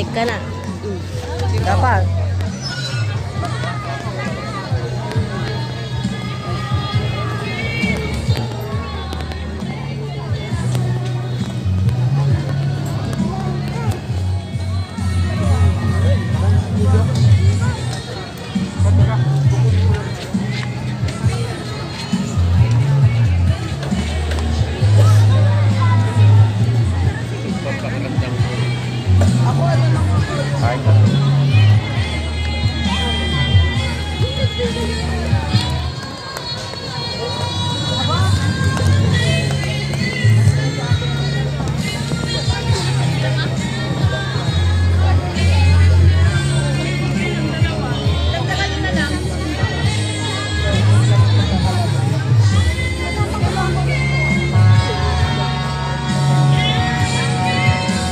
matik ka na. Dapat.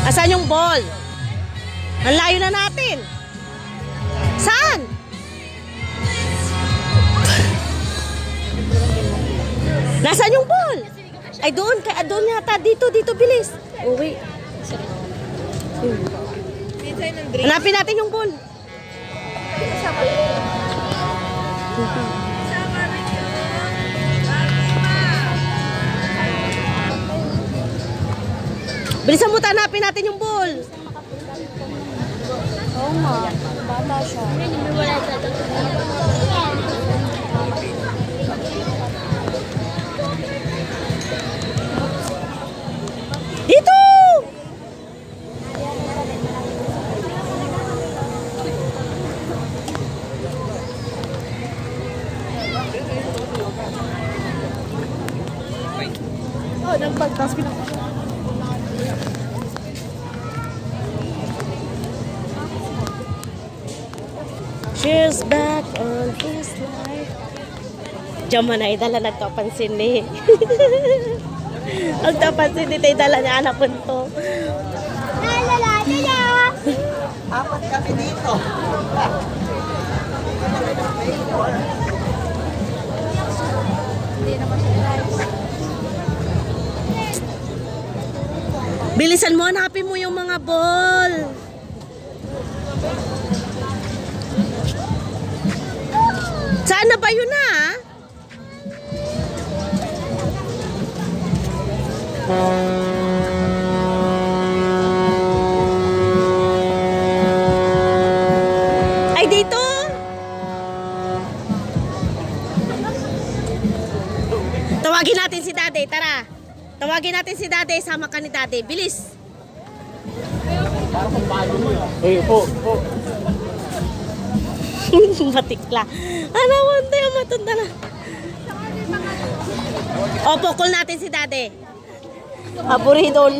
Asan yung ball? Ang layo na natin. Saan? Nasaan yung ball? Ay doon, doon yata. Dito, bilis. Oh, wait. Hanapin natin yung ball. Bilisan mo, hanapin natin yung ball. Oo nga, bata siya. Dito! Oh, nagpagtas pinaka. Cheers back on his life. Diyan man ay dala nagkapansin ni. Nagkapansin ni tayo dala niya anak po to. Lala. Apat kami dito. Bilisan mo, hanapin mo yung mga ball. Saan na ba yun na? Ay, dito? Tawagin natin si Daddy, tara. Tawagin natin si Daddy, sama ka ni Daddy. Bilis. Hey, po. Matikla. Ano, wante yung matunda na. Opo, call natin si Daddy. Aburidon.